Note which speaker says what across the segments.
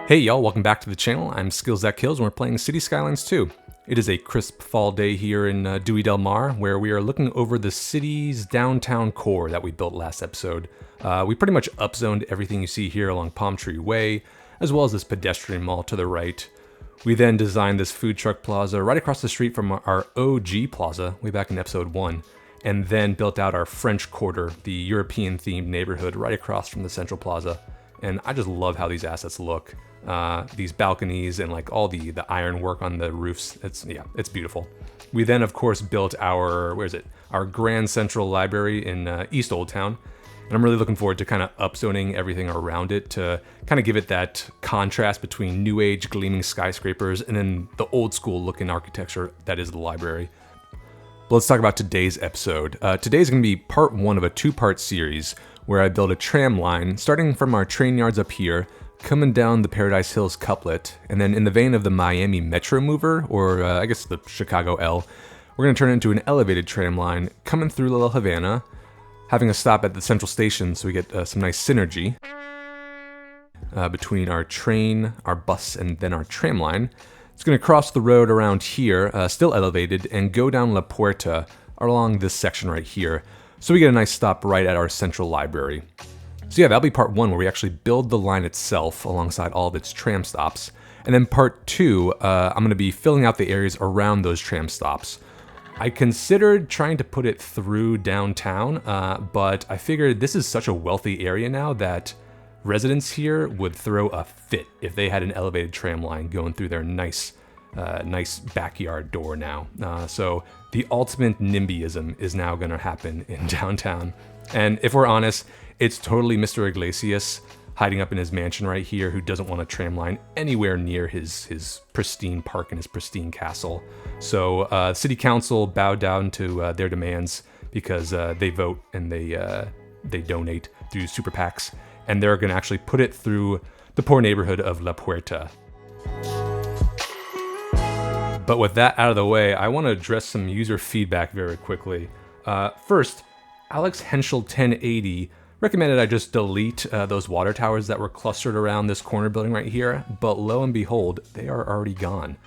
Speaker 1: Hey y'all, welcome back to the channel. I'm Skills.Kills and we're playing Cities Skylines 2. It is a crisp fall day here in Dewy del Mar, where we are looking over the city's downtown core that we built last episode. We pretty much upzoned everything you see here along Palm Tree Way, as well as this pedestrian mall to the right. We then designed this food truck plaza right across the street from our OG plaza way back in episode 1, and then built out our French Quarter, the European-themed neighborhood right across from the Central Plaza. And I just love how these assets look. These balconies and like all the iron work on the roofs. It's beautiful. We then of course built our, our Grand Central Library in East Old Town. And I'm really looking forward to kind of upzoning everything around it to kind of give it that contrast between new age gleaming skyscrapers and then the old school looking architecture that is the library. But let's talk about today's episode. Today's gonna be part 1 of a 2-part series where I build a tram line starting from our train yards up here, coming down the Paradise Hills couplet, and then in the vein of the Miami Metromover, or I guess the Chicago L, we're going to turn it into an elevated tram line coming through Little Havana, having a stop at the central station so we get some nice synergy between our train, our bus, and then our tram line. It's going to cross the road around here, still elevated, and go down La Puerta along this section right here, so we get a nice stop right at our central library. So yeah, that'll be part 1 where we actually build the line itself alongside all of its tram stops. And then part 2, I'm going to be filling out the areas around those tram stops. I considered trying to put it through downtown, but I figured this is such a wealthy area now that residents here would throw a fit if they had an elevated tram line going through their nice backyard door now. So the ultimate NIMBYism is now going to happen in downtown. And if we're honest, it's totally Mr. Iglesias hiding up in his mansion right here who doesn't want a tram line anywhere near his pristine park and his pristine castle. So city council bowed down to their demands because they vote and they donate through super PACs, and they're going to actually put it through the poor neighborhood of La Puerta. But with that out of the way, I want to address some user feedback very quickly. First, Alex Henschel 1080 recommended I just delete those water towers that were clustered around this corner building right here, but lo and behold, they are already gone.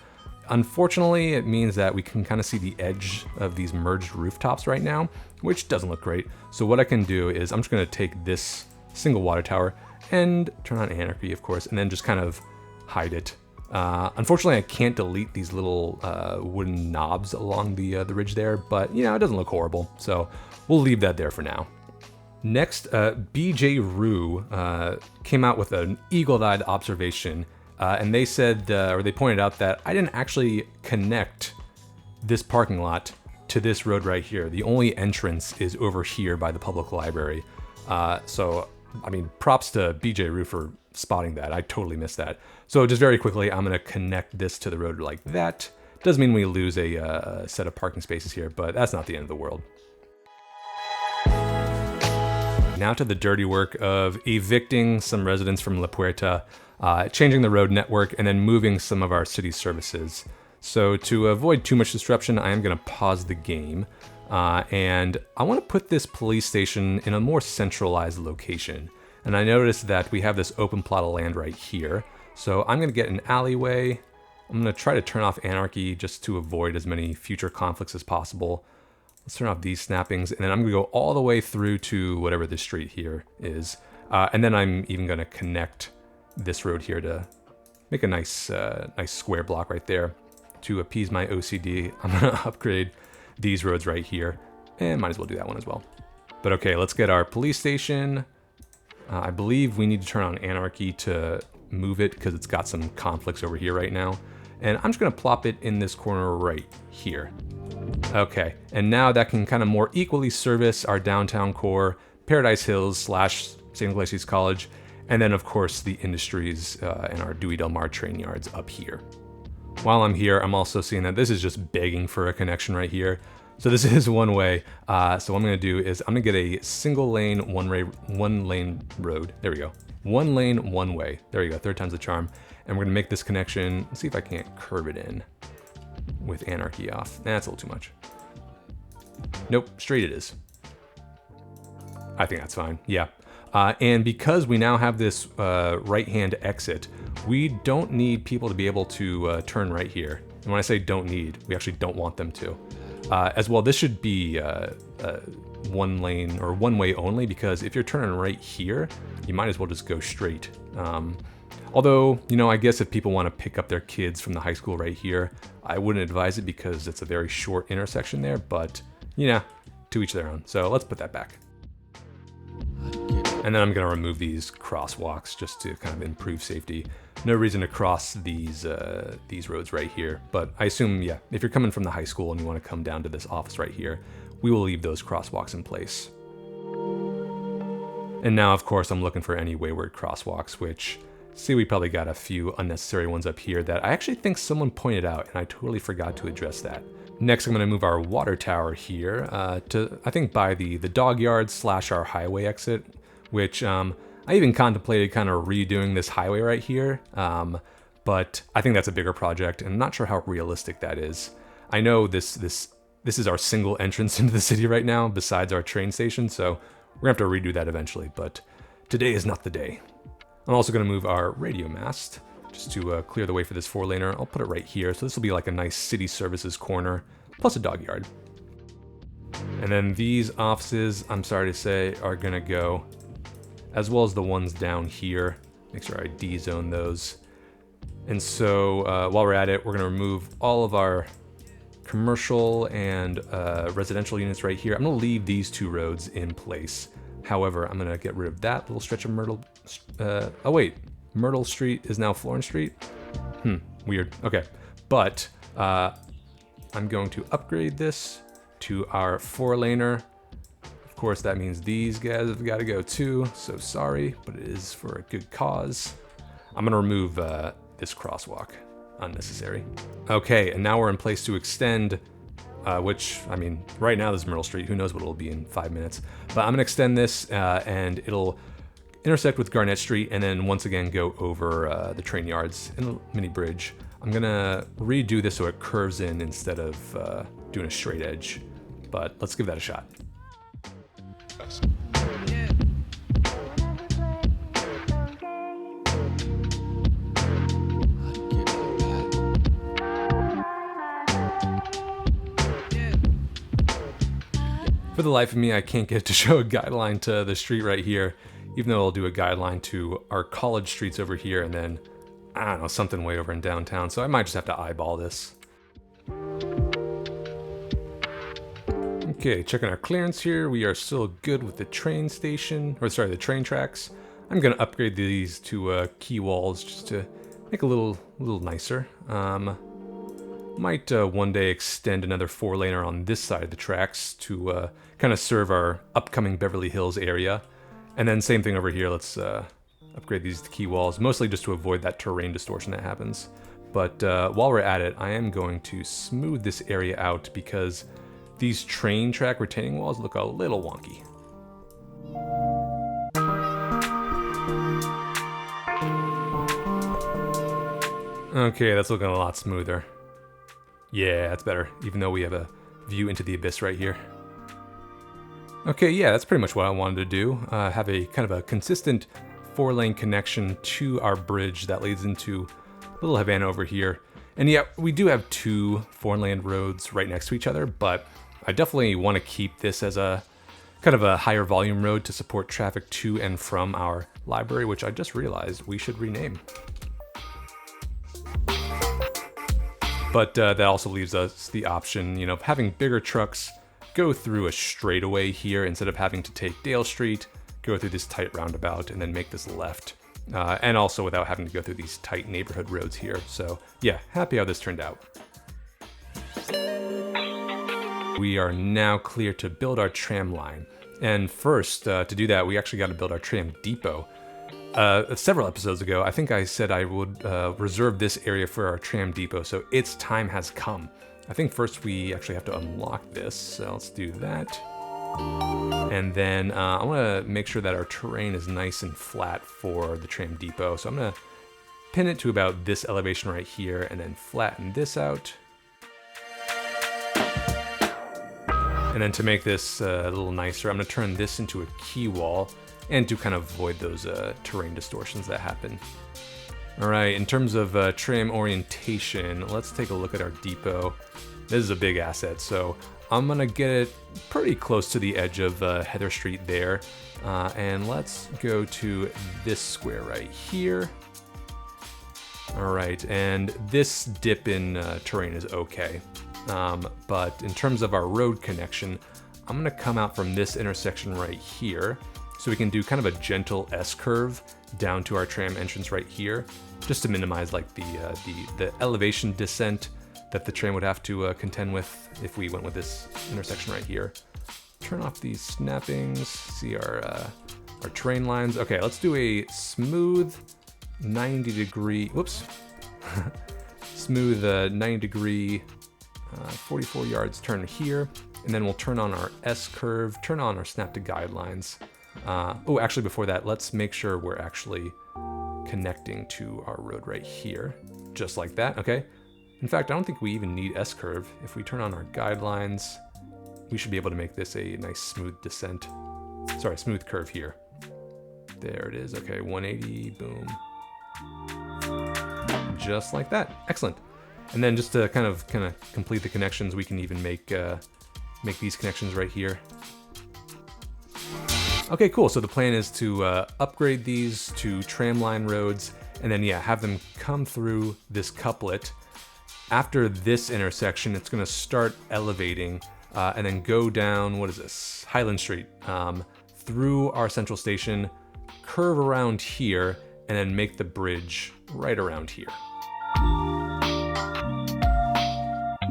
Speaker 1: Unfortunately, it means that we can kind of see the edge of these merged rooftops right now, which doesn't look great. So what I can do is I'm just going to take this single water tower and turn on Anarchy, of course, and then just kind of hide it. Unfortunately, I can't delete these little wooden knobs along the ridge there, but you know, it doesn't look horrible, so we'll leave that there for now. Next, BJ Rue came out with an eagle-eyed observation, and they said, or they pointed out that I didn't actually connect this parking lot to this road right here. The only entrance is over here by the public library. So, I mean, props to BJ Rue for spotting that. I totally missed that. So just very quickly, I'm going to connect this to the road like that. Doesn't mean we lose a set of parking spaces here, but that's not the end of the world. Now to the dirty work of evicting some residents from La Puerta, changing the road network, and then moving some of our city services. So to avoid too much disruption, I am going to pause the game. And I want to put this police station in a more centralized location. And I noticed that we have this open plot of land right here. So I'm going to get an alleyway. I'm going to try to turn off Anarchy just to avoid as many future conflicts as possible. Let's turn off these snappings, and then I'm going to go all the way through to whatever this street here is. And then I'm even going to connect this road here to make a nice square block right there. To appease my OCD, I'm going to upgrade these roads right here, and might as well do that one as well. But okay, let's get our police station. I believe we need to turn on Anarchy to move it because it's got some conflicts over here right now. And I'm just going to plop it in this corner right here. Okay, and now that can kind of more equally service our downtown core, Paradise Hills / St. Iglesias College, and then of course the industries and our Dewy del Mar train yards up here. While I'm here, I'm also seeing that this is just begging for a connection right here. So this is one way. So what I'm going to do is I'm going to get a single lane, one lane road. There we go. One lane, one way. There you go. 3rd time's the charm. And we're going to make this connection. Let's see if I can't curve it in with Anarchy off. Nah, that's a little too much. Nope, straight it is. I think that's fine. Yeah. And because we now have this right-hand exit, we don't need people to be able to turn right here. And when I say don't need, we actually don't want them to. As well, this should be one lane or one way only, because if you're turning right here, you might as well just go straight. Although, you know, I guess if people want to pick up their kids from the high school right here, I wouldn't advise it because it's a very short intersection there, but, you know, to each their own. So let's put that back. And then I'm going to remove these crosswalks just to kind of improve safety. No reason to cross these roads right here, but I assume, yeah, if you're coming from the high school and you want to come down to this office right here, we will leave those crosswalks in place. And now, of course, I'm looking for any wayward crosswalks, which, see, we probably got a few unnecessary ones up here that I actually think someone pointed out, and I totally forgot to address that. Next, I'm going to move our water tower here to, I think, by the dog yard / our highway exit, which I even contemplated kind of redoing this highway right here, but I think that's a bigger project, and I'm not sure how realistic that is. I know this is our single entrance into the city right now, besides our train station, so we're going to have to redo that eventually, but today is not the day. I'm also going to move our radio mast, just to clear the way for this 4-laner. I'll put it right here, so this will be like a nice city services corner, plus a dog yard. And then these offices, I'm sorry to say, are going to go, as well as the ones down here. Make sure I D-zone those. And so while we're at it, we're going to remove all of our commercial and residential units right here. I'm going to leave these 2 roads in place. However, I'm going to get rid of that little stretch of Myrtle. Oh wait, Myrtle Street is now Florence Street? Weird. Okay, but I'm going to upgrade this to our 4-laner. Of course, that means these guys have got to go too, so sorry, but it is for a good cause. I'm going to remove this crosswalk. Unnecessary. Okay, and now we're in place to extend, which, I mean, right now this is Myrtle Street. Who knows what it'll be in 5 minutes. But I'm going to extend this, and it'll intersect with Garnett Street, and then once again go over the train yards and the mini bridge. I'm going to redo this so it curves in instead of doing a straight edge. But let's give that a shot. For the life of me, I can't get to show a guideline to the street right here, even though I'll do a guideline to our college streets over here and then, I don't know, something way over in downtown, so I might just have to eyeball this. Okay, checking our clearance here. We are still good with the train station, or sorry, the train tracks. I'm gonna upgrade these to key walls just to make a little nicer. Might one day extend another 4-laner on this side of the tracks to kind of serve our upcoming Beverly Hills area. And then same thing over here, let's upgrade these to key walls, mostly just to avoid that terrain distortion that happens. But while we're at it, I am going to smooth this area out because these train track retaining walls look a little wonky. Okay, that's looking a lot smoother. Yeah, that's better, even though we have a view into the abyss right here. Okay, yeah, that's pretty much what I wanted to do. Have a kind of a consistent 4-lane connection to our bridge that leads into Little Havana over here. And yeah, we do have 2 4-lane roads right next to each other, but I definitely want to keep this as a kind of a higher volume road to support traffic to and from our library, which I just realized we should rename. But that also leaves us the option, you know, of having bigger trucks go through a straightaway here instead of having to take Dale Street, go through this tight roundabout, and then make this left. And also without having to go through these tight neighborhood roads here. So yeah, happy how this turned out. We are now clear to build our tram line. And first, to do that, we actually got to build our Tram Depot. Several episodes ago, I think I said I would reserve this area for our Tram Depot, so its time has come. I think first we actually have to unlock this, so let's do that. And then I want to make sure that our terrain is nice and flat for the Tram Depot, so I'm going to pin it to about this elevation right here, and then flatten this out. And then to make this a little nicer, I'm going to turn this into a key wall and to kind of avoid those terrain distortions that happen. All right, in terms of tram orientation, let's take a look at our depot. This is a big asset, so I'm gonna get it pretty close to the edge of Heather Street there. And let's go to this square right here. All right, and this dip in terrain is okay. But in terms of our road connection, I'm gonna come out from this intersection right here, so we can do kind of a gentle S-curve down to our tram entrance right here, just to minimize like the elevation descent that the tram would have to contend with if we went with this intersection right here. Turn off these snappings, see our train lines. Okay, let's do a smooth 90 degree, whoops. Smooth 90 degree, 44 yards turn here, and then we'll turn on our S-curve, turn on our snap to guidelines. Oh, actually before that, let's make sure we're actually connecting to our road right here, just like that, okay? In fact, I don't think we even need S-curve. If we turn on our guidelines, we should be able to make this a nice smooth descent. Sorry, smooth curve here. There it is, okay, 180, boom. Just like that, excellent. And then just to kind of complete the connections, we can even make these connections right here. Okay, cool. So the plan is to upgrade these to tramline roads, and then have them come through this couplet. After this intersection, it's going to start elevating, and then go down, what is this? Highland Street, through our central station, curve around here, and then make the bridge right around here.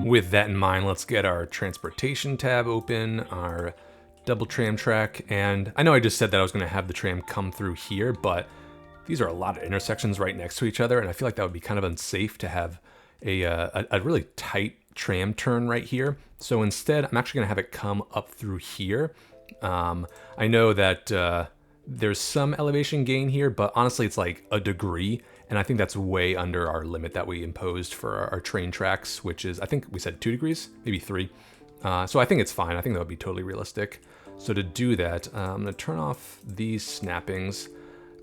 Speaker 1: With that in mind, let's get our transportation tab open, our double tram track, and I know I just said that I was going to have the tram come through here, but these are a lot of intersections right next to each other, and I feel like that would be kind of unsafe to have a really tight tram turn right here. So instead, I'm actually going to have it come up through here. I know that there's some elevation gain here, but honestly, it's like a degree, and I think that's way under our limit that we imposed for our train tracks, which is, I think we said 2 degrees, maybe 3. So I think it's fine. I think that would be totally realistic. So to do that, I'm going to turn off these snappings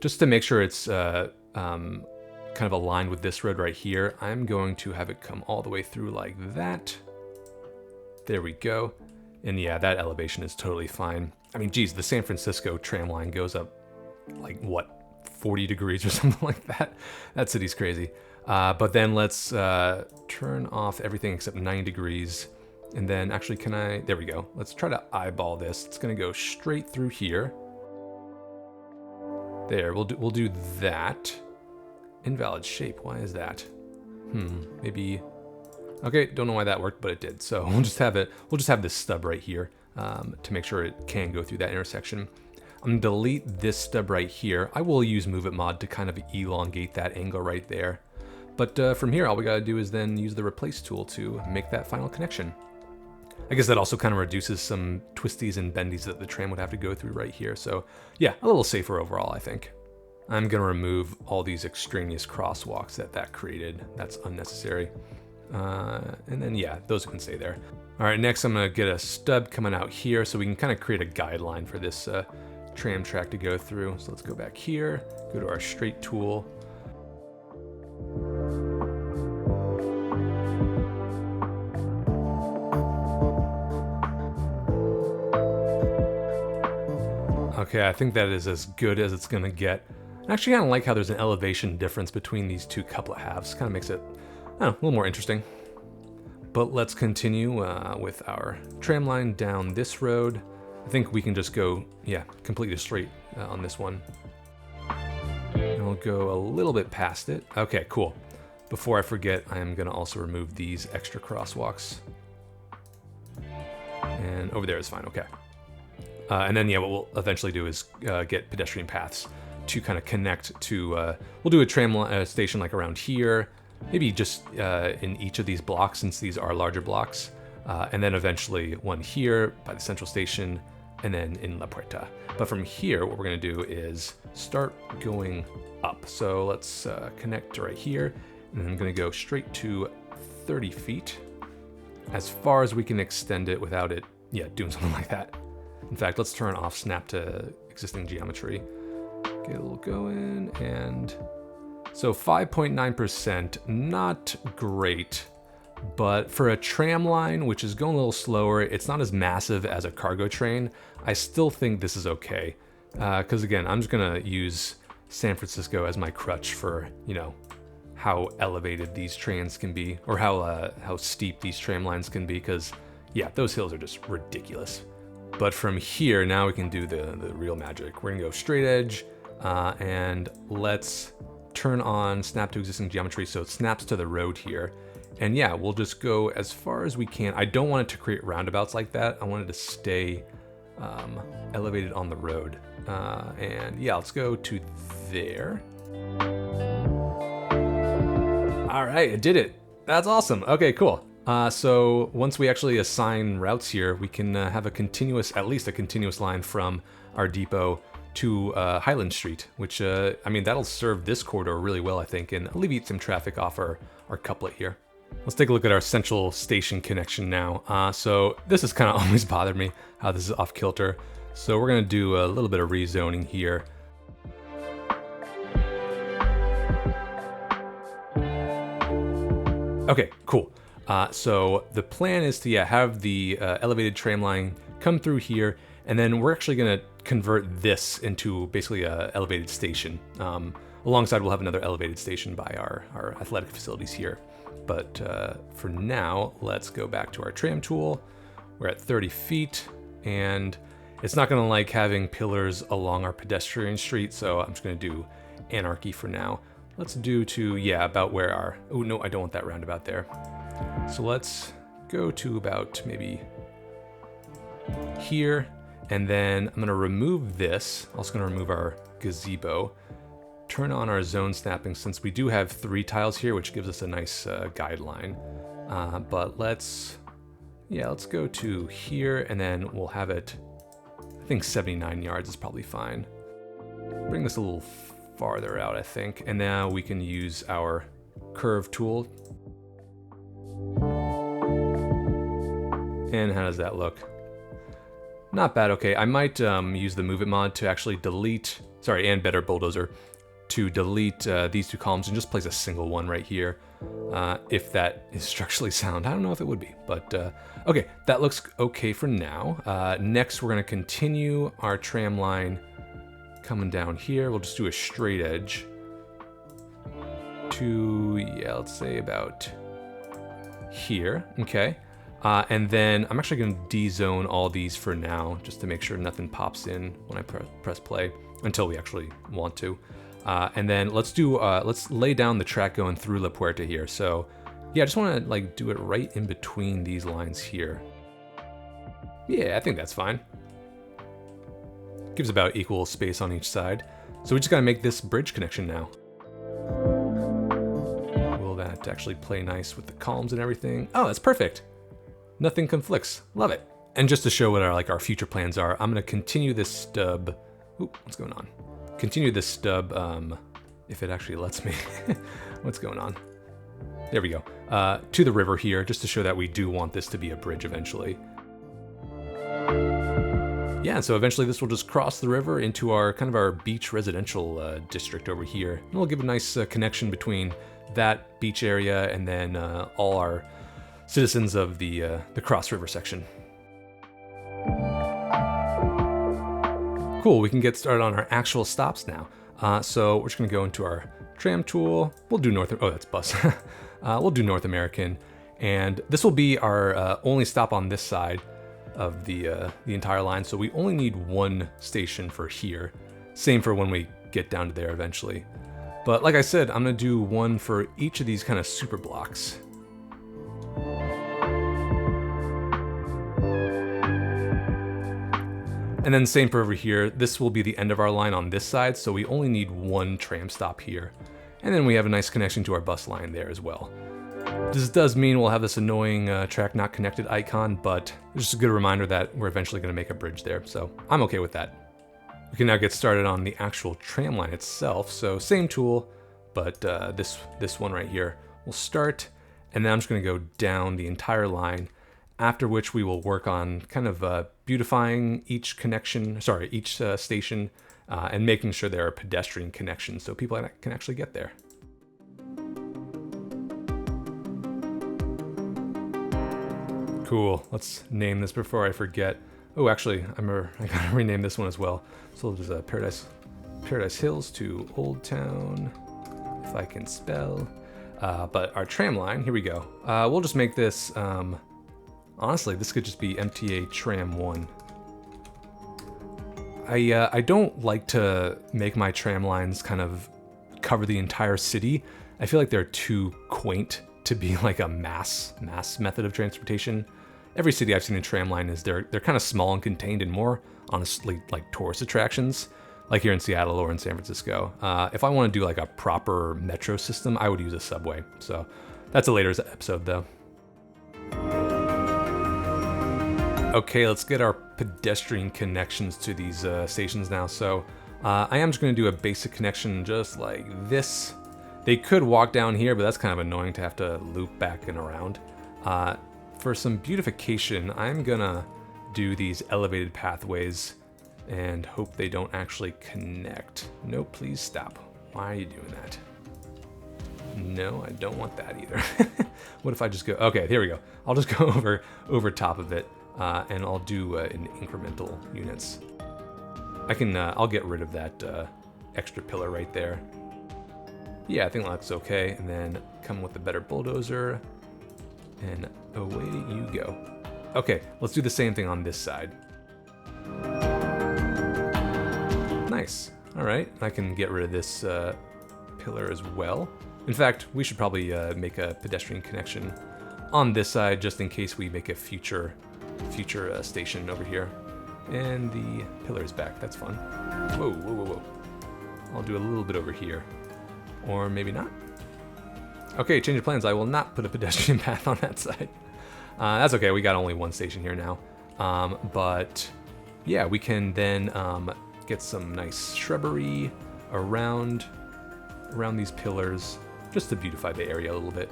Speaker 1: just to make sure it's kind of aligned with this road right here. I'm going to have it come all the way through like that. There we go. And yeah, that elevation is totally fine. I mean, geez, the San Francisco tram line goes up like, what, 40 degrees or something like that? That city's crazy. But then let's turn off everything except 9 degrees. And then actually, there we go. Let's try to eyeball this. It's gonna go straight through here. There, we'll do that. Invalid shape, why is that? Maybe, okay, don't know why that worked, but it did. So we'll just have this stub right here to make sure it can go through that intersection. I'm gonna delete this stub right here. I will use Move It Mod to kind of elongate that angle right there. But from here, all we gotta do is then use the Replace tool to make that final connection. I guess that also kind of reduces some twisties and bendies that the tram would have to go through right here. So yeah, a little safer overall, I think. I'm gonna remove all these extraneous crosswalks that created. That's unnecessary. And then yeah, those can stay there. All right, next I'm gonna get a stub coming out here so we can kind of create a guideline for this tram track to go through. So let's go back here, go to our straight tool. Okay, I think that is as good as it's gonna get. I actually kind of like how there's an elevation difference between these two couplet halves. Kind of makes it, I don't know, a little more interesting. But let's continue with our tram line down this road. I think we can just go, yeah, completely straight on this one. And we'll go a little bit past it. Okay, cool. Before I forget, I am gonna also remove these extra crosswalks. And over there is fine, okay. And then, yeah, what we'll eventually do is get pedestrian paths to kind of connect to, we'll do a tram station like around here, maybe just in each of these blocks since these are larger blocks. And then eventually one here by the central station and then in La Puerta. But from here, what we're gonna do is start going up. So let's connect to right here. And I'm gonna go straight to 30 feet as far as we can extend it without it, yeah, doing something like that. In fact, let's turn off snap to existing geometry. Get a little going and So 5.9%, not great. But for a tram line, which is going a little slower, it's not as massive as a cargo train. I still think this is okay. Because again, I'm just gonna use San Francisco as my crutch for, you know, how elevated these trains can be, or how steep these tram lines can be, because yeah, those hills are just ridiculous. But from here, now we can do the real magic. We're gonna go straight edge, and let's turn on snap to existing geometry so it snaps to the road here. And yeah, we'll just go as far as we can. I don't want it to create roundabouts like that. I want it to stay elevated on the road. And yeah, let's go to there. All right, it did it. That's awesome. Okay, cool. So once we actually assign routes here, we can have a continuous, at least a continuous line from our depot to Highland Street, which, I mean, that'll serve this corridor really well, I think, and alleviate some traffic off our couplet here. Let's take a look at our central station connection now. So this has kind of always bothered me, how this is off kilter. So we're gonna do a little bit of rezoning here. Okay, cool. So the plan is to have the elevated tram line come through here, and then we're actually gonna convert this into basically a elevated station. Alongside, we'll have another elevated station by our athletic facilities here. But for now, let's go back to our tram tool. We're at 30 feet, and it's not gonna like having pillars along our pedestrian street, so I'm just gonna do anarchy for now. Let's do to, yeah, about where our, oh no, I don't want that roundabout there. So let's go to about maybe here, and then I'm gonna remove this. Also gonna remove our gazebo. Turn on our zone snapping since we do have 3 tiles here, which gives us a nice guideline. But let's go to here, and then we'll have it, I think 79 yards is probably fine. Bring this a little farther out, I think. And now we can use our curve tool. And how does that look? Not bad, okay. I might use the Move It mod to actually delete, sorry, and Better Bulldozer, to delete these 2 columns and just place a single one right here, if that is structurally sound. I don't know if it would be, but okay, that looks okay for now. Next, we're gonna continue our tram line coming down here. We'll just do a straight edge to, yeah, let's say about here, okay. And then I'm actually gonna de-zone all these for now, just to make sure nothing pops in when I press play, until we actually want to. And then let's lay down the track going through La Puerta here. So yeah, I just want to like do it right in between these lines here. Yeah, I think that's fine. Gives about equal space on each side. So we just gotta make this bridge connection now. Will that actually play nice with the columns and everything? Oh, that's perfect. Nothing conflicts. Love it. And just to show what our future plans are, I'm gonna continue this stub. Oop, what's going on? Continue this stub, if it actually lets me. What's going on? There we go. To the river here, just to show that we do want this to be a bridge eventually. Yeah, so eventually this will just cross the river into our kind of our beach residential district over here. And it'll give a nice connection between that beach area and then all our citizens of the Cross River section. Cool, we can get started on our actual stops now. So we're just gonna go into our tram tool. We'll do oh, that's bus. We'll do North American. And this will be our only stop on this side of the entire line. So we only need 1 station for here. Same for when we get down to there eventually. But like I said, I'm gonna do 1 for each of these kind of super blocks. And then same for over here. This will be the end of our line on this side, so we only need 1 tram stop here. And then we have a nice connection to our bus line there as well. This does mean we'll have this annoying track not connected icon, but it's just a good reminder that we're eventually gonna make a bridge there, so I'm okay with that. We can now get started on the actual tram line itself. So same tool, but this one right here will start, and then I'm just gonna go down the entire line, after which we will work on kind of beautifying each station, and making sure there are pedestrian connections so people can actually get there. Cool. Let's name this before I forget. Oh, actually, I gotta rename this one as well. So there's a Paradise Hills to Old Town, if I can spell. But our tram line, here we go. We'll just make this, honestly, this could just be MTA Tram 1. I don't like to make my tram lines kind of cover the entire city. I feel like they're too quaint to be like a mass method of transportation. Every city I've seen a tram line is they're kind of small and contained and more honestly like tourist attractions, like here in Seattle or in San Francisco. If I want to do like a proper metro system, I would use a subway. So that's a later episode though. Okay, let's get our pedestrian connections to these stations now. So I am just going to do a basic connection just like this. They could walk down here, but that's kind of annoying to have to loop back and around. For some beautification, I'm gonna do these elevated pathways and hope they don't actually connect. No, please stop. Why are you doing that? No, I don't want that either. What if I just go, okay, here we go. I'll just go over top of it and I'll do in incremental units. I'll get rid of that extra pillar right there. Yeah, I think that looks okay. And then come with a better bulldozer and away you go. Okay, let's do the same thing on this side. Nice. All right, I can get rid of this pillar as well. In fact, we should probably make a pedestrian connection on this side just in case we make a future station over here. And the pillar's back, that's fun. Whoa, whoa, whoa, whoa. I'll do a little bit over here. Or maybe not. Okay, change of plans. I will not put a pedestrian path on that side. That's okay, we got only one station here now. But yeah, we can then get some nice shrubbery around these pillars just to beautify the area a little bit.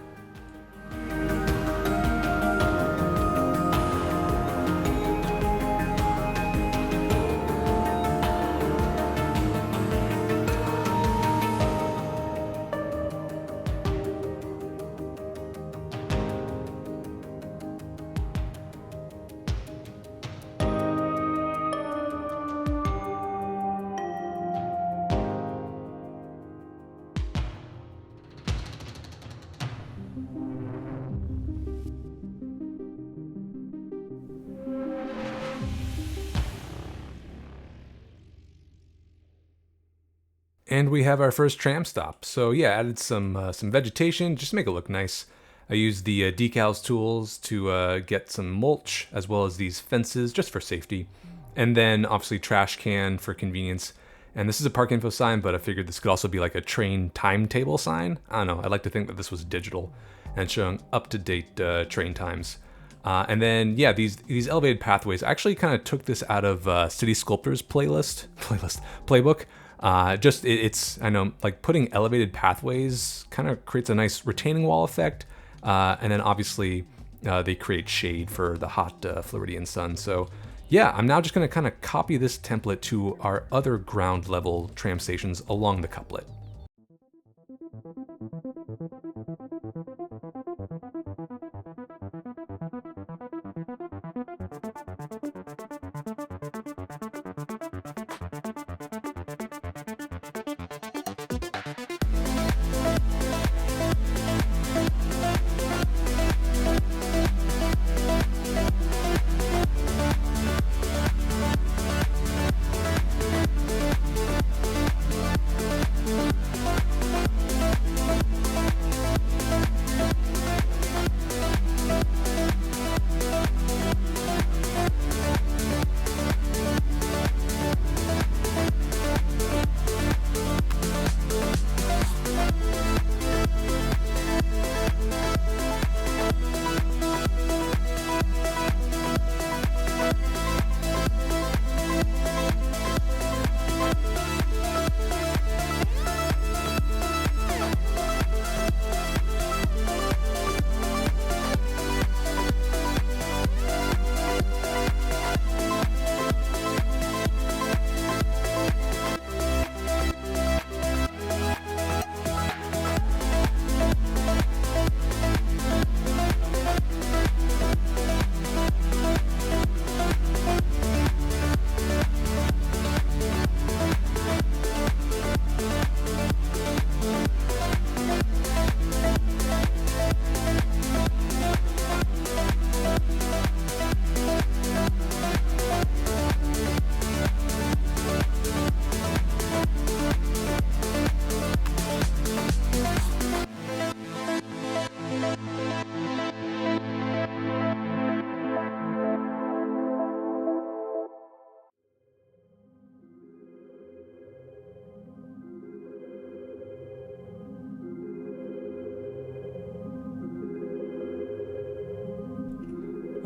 Speaker 1: And we have our first tram stop. So yeah, added some vegetation just to make it look nice. I used the decals tools to get some mulch as well as these fences just for safety. And then obviously trash can for convenience. And this is a park info sign, but I figured this could also be like a train timetable sign. I don't know, I'd like to think that this was digital and showing up-to-date train times. And then, yeah, these elevated pathways, I actually kind of took this out of City Sculptor's playbook. It's I know, like putting elevated pathways kind of creates a nice retaining wall effect. And then obviously they create shade for the hot Floridian sun. So yeah, I'm now just gonna kind of copy this template to our other ground level tram stations along the couplet.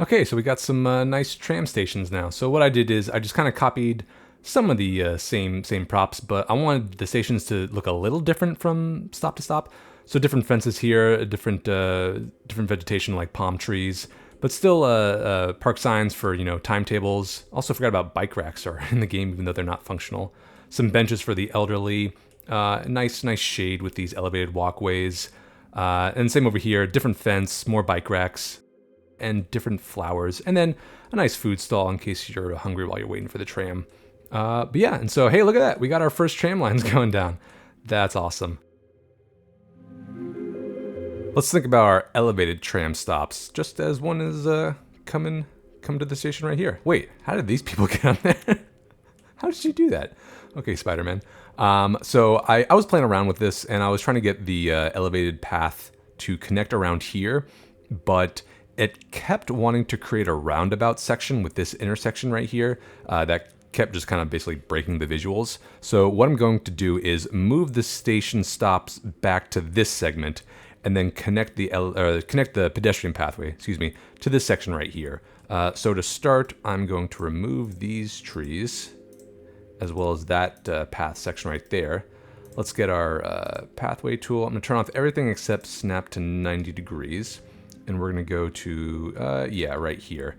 Speaker 1: Okay, so we got some nice tram stations now. So what I did is I just kind of copied some of the same props, but I wanted the stations to look a little different from stop to stop. So different fences here, different vegetation like palm trees, but still park signs for, you know, timetables. Also forgot about bike racks are in the game, even though they're not functional. Some benches for the elderly. Nice shade with these elevated walkways. And same over here, different fence, more bike racks, and different flowers, and then a nice food stall in case you're hungry while you're waiting for the tram. But yeah, and so hey, look at that. We got our first tram lines going down. That's awesome. Let's think about our elevated tram stops, just as one is coming to the station right here. Wait, how did these people get on there? How did you do that? Okay, Spider-Man. So I was playing around with this, and I was trying to get the elevated path to connect around here, but it kept wanting to create a roundabout section with this intersection right here that kept just kind of basically breaking the visuals. So what I'm going to do is move the station stops back to this segment and then connect the pedestrian pathway, to this section right here. So to start, I'm going to remove these trees as well as that path section right there. Let's get our pathway tool. I'm gonna turn off everything except snap to 90 degrees. And we're gonna go to, yeah, right here.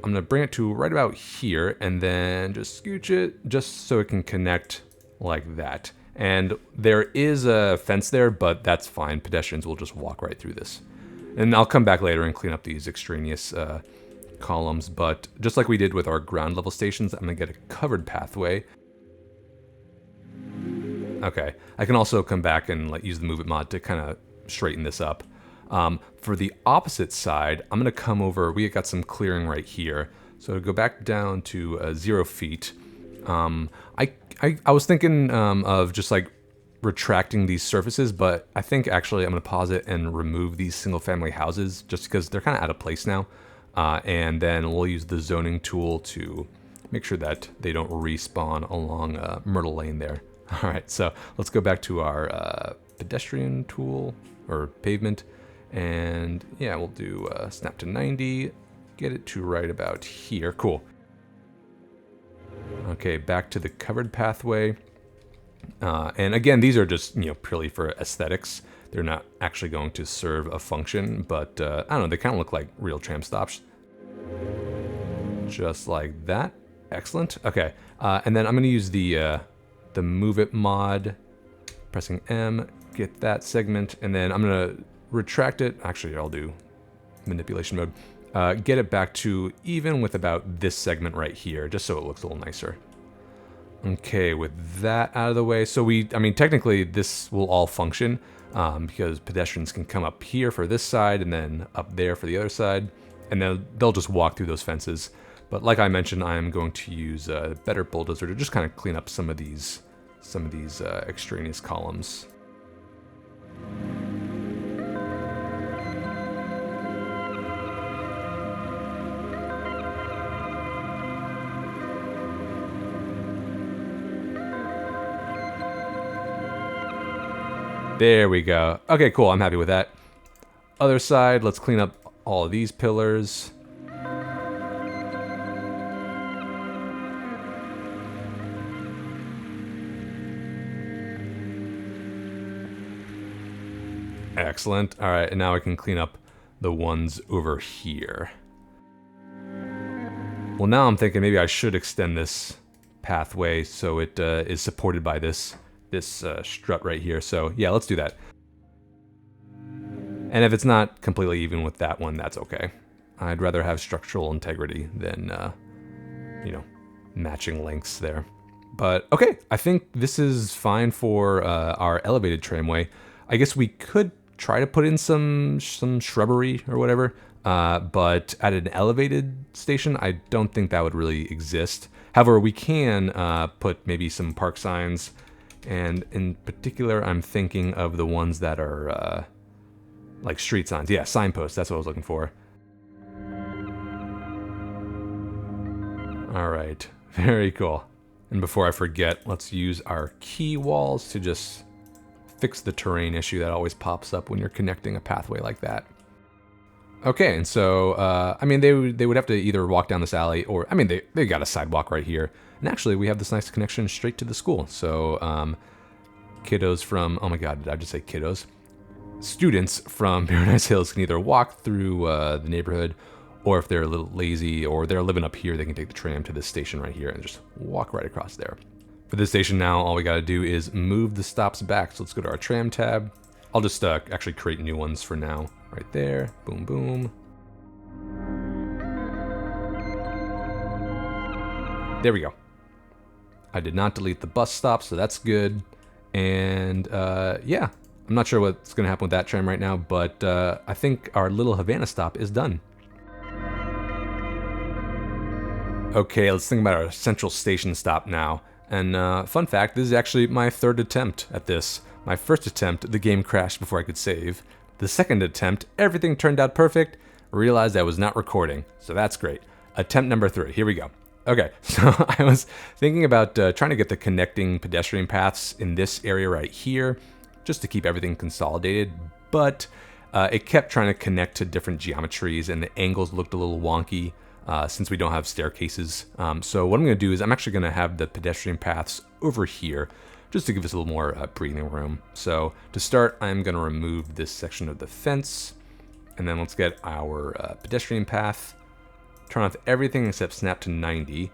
Speaker 1: I'm gonna bring it to right about here and then just scooch it just so it can connect like that. And there is a fence there, but that's fine. Pedestrians will just walk right through this. And I'll come back later and clean up these extraneous columns, but just like we did with our ground level stations, I'm gonna get a covered pathway. Okay, I can also come back and use the Move It mod to kind of straighten this up. For the opposite side, I'm gonna come over, we got some clearing right here. So to go back down to 0 feet, I was thinking of just retracting these surfaces, but I think actually I'm gonna pause it and remove these single family houses just because they're kind of out of place now. And then we'll use the zoning tool to make sure that they don't respawn along Myrtle Lane there. All right, so let's go back to our pedestrian tool or pavement. And yeah, we'll do snap to 90, get it to right about here. Cool. Okay, back to the covered pathway. And again, these are just, purely for aesthetics. They're not actually going to serve a function, but I don't know, they kind of look like real tram stops. Just like that. Excellent. Okay, and then I'm going to use the Move It mod, pressing M, get that segment, and then I'm going to retract it. Actually, I'll do manipulation mode. Get it back to even with about this segment right here, just so it looks a little nicer. Okay, with that out of the way, so technically this will all function because pedestrians can come up here for this side and then up there for the other side, and then they'll just walk through those fences. But like I mentioned, I am going to use a better bulldozer to just kind of clean up some of these extraneous columns. There we go. Okay, cool. I'm happy with that. Other side, let's clean up all of these pillars. Excellent. All right, and now I can clean up the ones over here. Well, now I'm thinking maybe I should extend this pathway so it is supported by this strut right here. So yeah, let's do that. And if it's not completely even with that one, that's okay. I'd rather have structural integrity than, matching lengths there. But okay, I think this is fine for our elevated tramway. I guess we could try to put in some shrubbery or whatever, but at an elevated station, I don't think that would really exist. However, we can put maybe some park signs. And in particular, I'm thinking of the ones that are like street signs. Yeah, signposts, that's what I was looking for. All right, very cool. And before I forget, let's use our key walls to just fix the terrain issue that always pops up when you're connecting a pathway like that. Okay, and so, I mean, they would have to either walk down this alley or, I mean, they got a sidewalk right here. And actually, we have this nice connection straight to the school. So, kiddos from, oh my god, did I just say kiddos? Students from Paradise Hills can either walk through the neighborhood, or if they're a little lazy or they're living up here, they can take the tram to this station right here and just walk right across there. For this station now, all we gotta do is move the stops back. So let's go to our tram tab. I'll just actually create new ones for now. Right there, boom, boom. There we go. I did not delete the bus stop, so that's good. And yeah, I'm not sure what's gonna happen with that tram right now, but I think our little Havana stop is done. Okay, let's think about our central station stop now. And fun fact, this is actually my third attempt at this. My first attempt, the game crashed before I could save. The second attempt, everything turned out perfect. Realized I was not recording, so that's great. Attempt number 3, here we go. Okay, so I was thinking about trying to get the connecting pedestrian paths in this area right here, just to keep everything consolidated, but it kept trying to connect to different geometries and the angles looked a little wonky. Since we don't have staircases. So what I'm going to do is I'm actually going to have the pedestrian paths over here just to give us a little more breathing room. So to start, I'm going to remove this section of the fence, and then let's get our pedestrian path. Turn off everything except snap to 90.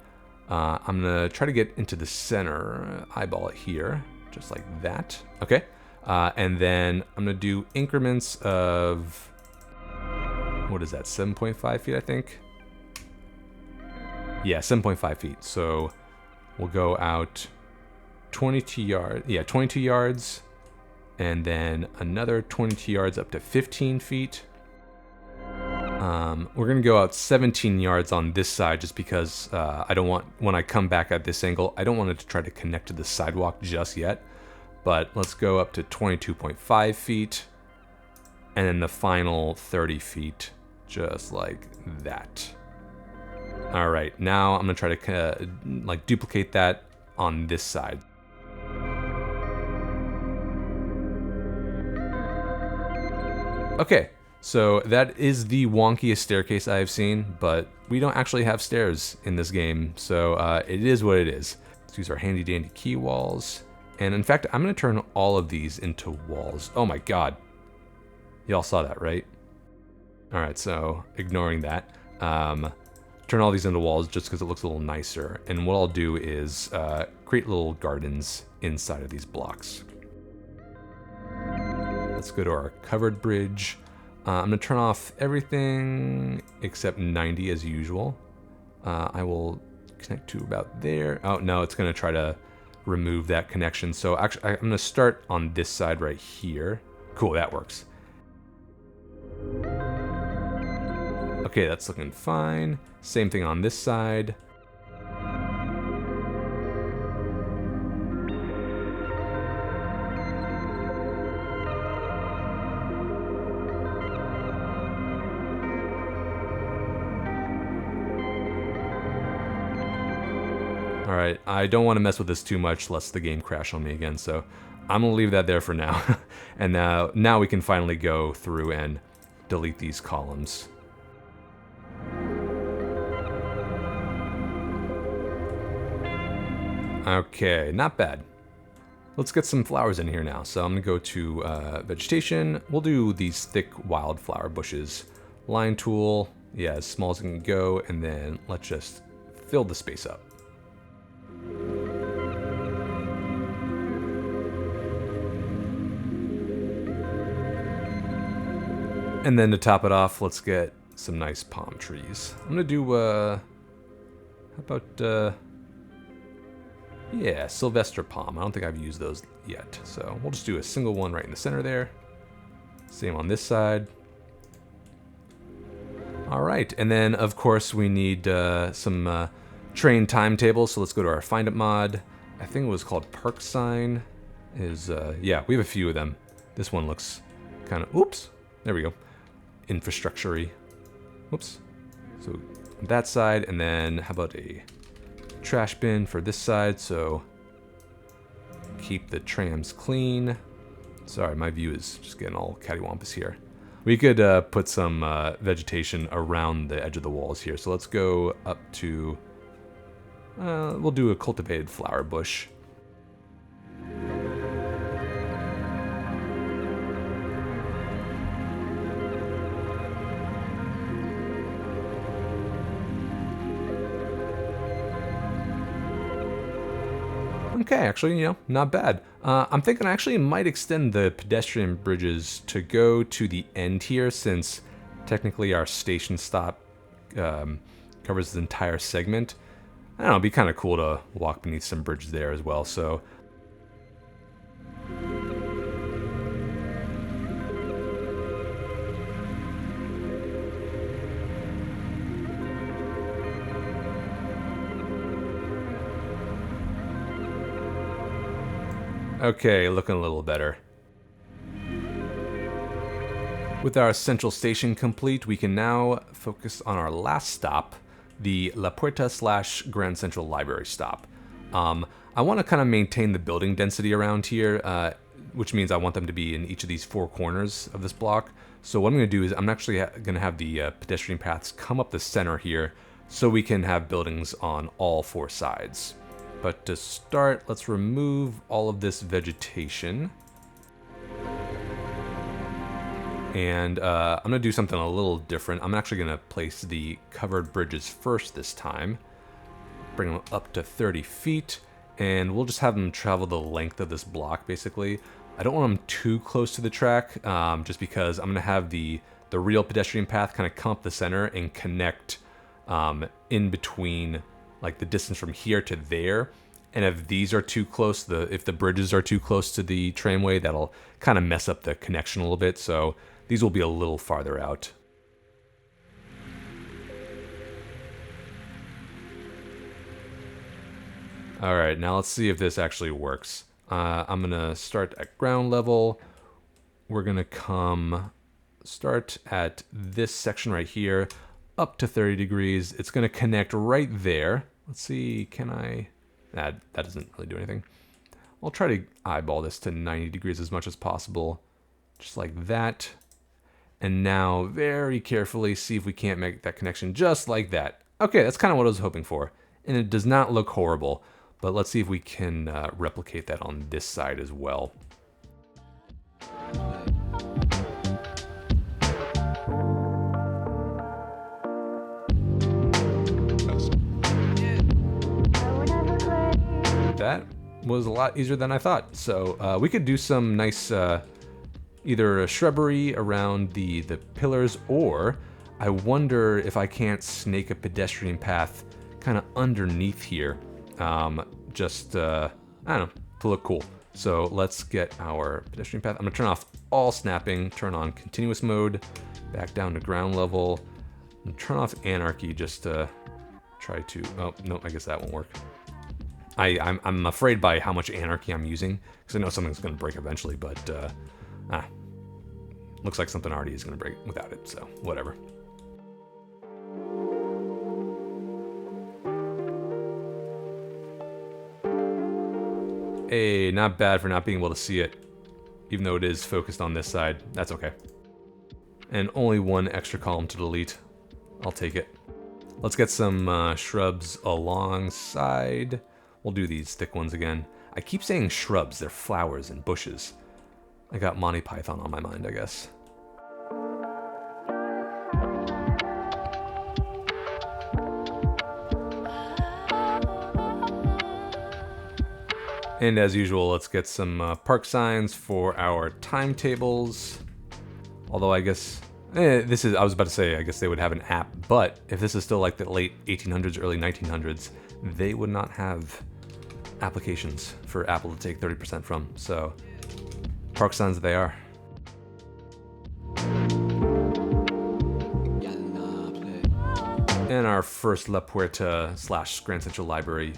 Speaker 1: I'm going to try to get into the center, eyeball it here, just like that. Okay. And then I'm going to do increments of, what is that, 7.5 feet, I think? Yeah, 7.5 feet. So we'll go out 22 yards. Yeah, 22 yards. And then another 22 yards up to 15 feet. We're going to go out 17 yards on this side just because I don't want, when I come back at this angle, I don't want it to try to connect to the sidewalk just yet. But let's go up to 22.5 feet. And then the final 30 feet, just like that. All right, now I'm gonna try to like duplicate that on this side. Okay, so that is the wonkiest staircase I've seen, but we don't actually have stairs in this game, so it is what it is. Let's use our handy dandy key walls. And in fact, I'm gonna turn all of these into walls. Oh my God. Y'all saw that, right? All right, so ignoring that. Turn all these into walls just because it looks a little nicer. And what I'll do is create little gardens inside of these blocks. Let's go to our covered bridge. I'm gonna turn off everything except 90 as usual. I will connect to about there. Oh no, it's gonna try to remove that connection. So actually, I'm gonna start on this side right here. Cool, that works. Okay, that's looking fine. Same thing on this side. All right, I don't want to mess with this too much lest the game crash on me again, so I'm gonna leave that there for now. And now we can finally go through and delete these columns. Okay, not bad. Let's get some flowers in here now. So I'm gonna go to vegetation. We'll do these thick wildflower bushes. Line tool, yeah, as small as it can go, and then let's just fill the space up. And then to top it off, let's get some nice palm trees. I'm gonna do, how about, yeah, Sylvester palm. I don't think I've used those yet. So we'll just do a single one right in the center there. Same on this side. All right, and then of course we need some train timetables. So let's go to our Find It mod. I think it was called Park Sign. Yeah, we have a few of them. This one looks kind of, oops, there we go. Infrastructure-y. Whoops. So that side, and then how about a trash bin for this side, so keep the trams clean. Sorry, my view is just getting all cattywampus here. We could put some vegetation around the edge of the walls here. So let's go up to, we'll do a cultivated flower bush. Okay, actually, not bad. I'm thinking I actually might extend the pedestrian bridges to go to the end here, since technically our station stop covers the entire segment. I don't know, it'd be kind of cool to walk beneath some bridges there as well, so... Okay, looking a little better. With our central station complete, we can now focus on our last stop, the La Puerta / Grand Central Library stop. I want to kind of maintain the building density around here, which means I want them to be in each of these 4 corners of this block. So what I'm going to do is I'm actually going to have the pedestrian paths come up the center here, so we can have buildings on all 4 sides. But to start, let's remove all of this vegetation. And I'm going to do something a little different. I'm actually going to place the covered bridges first this time. Bring them up to 30 feet. And we'll just have them travel the length of this block, basically. I don't want them too close to the track, just because I'm going to have the real pedestrian path kind of come up the center and connect in between, like the distance from here to there. And if these are too close, if the bridges are too close to the tramway, that'll kind of mess up the connection a little bit. So these will be a little farther out. All right, now let's see if this actually works. I'm gonna start at ground level. We're gonna start at this section right here, up to 30 degrees. It's gonna connect right there. Let's see, can I? That doesn't really do anything. I'll try to eyeball this to 90 degrees as much as possible, just like that. And now, very carefully, see if we can't make that connection just like that. Okay, that's kind of what I was hoping for. And it does not look horrible, but let's see if we can replicate that on this side as well. That was a lot easier than I thought. So we could do some nice either a shrubbery around the pillars, or I wonder if I can't snake a pedestrian path kind of underneath here, just I don't know, to look cool. So let's get our pedestrian path. I'm gonna turn off all snapping, turn on continuous mode, back down to ground level, and turn off anarchy just to try to, oh no, I guess that won't work. I'm afraid by how much anarchy I'm using, because I know something's going to break eventually, but looks like something already is going to break without it, so whatever. Hey, not bad for not being able to see it, even though it is focused on this side. That's okay. And only 1 extra column to delete. I'll take it. Let's get some shrubs alongside. We'll do these thick ones again. I keep saying shrubs, they're flowers and bushes. I got Monty Python on my mind, I guess. And as usual, let's get some park signs for our timetables. Although I guess, I was about to say, I guess they would have an app, but if this is still like the late 1800s, early 1900s, they would not have applications for Apple to take 30% from. So, park signs they are. And our first La Puerta / Grand Central Library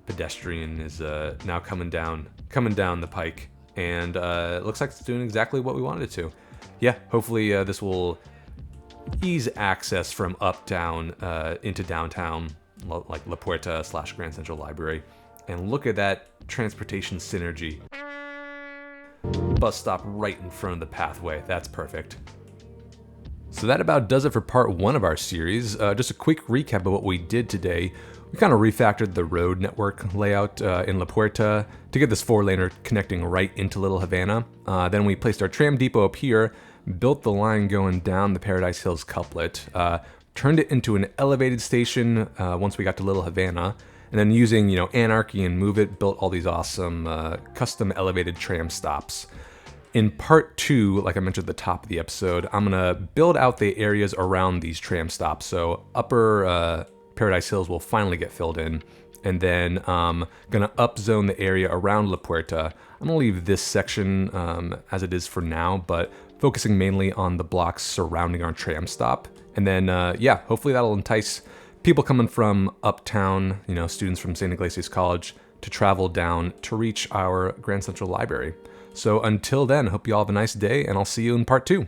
Speaker 1: pedestrian is now coming down the pike, and it looks like it's doing exactly what we wanted it to. Yeah, hopefully this will ease access from uptown into downtown, like La Puerta / Grand Central Library. And look at that transportation synergy. Bus stop right in front of the pathway. That's perfect. So that about does it for part 1 of our series. Just a quick recap of what we did today. We kind of refactored the road network layout in La Puerta to get this 4-laner connecting right into Little Havana. Then we placed our Tram Depot up here, built the line going down the Paradise Hills couplet, turned it into an elevated station once we got to Little Havana, and then using Anarchy and Move It, built all these awesome custom elevated tram stops. In part 2, like I mentioned at the top of the episode, I'm gonna build out the areas around these tram stops. So upper Paradise Hills will finally get filled in, and then gonna upzone the area around La Puerta. I'm gonna leave this section as it is for now, but focusing mainly on the blocks surrounding our tram stop. And then yeah, hopefully that'll entice people coming from uptown, students from St. Iglesias College, to travel down to reach our Grand Central Library. So until then, hope you all have a nice day, and I'll see you in part 2.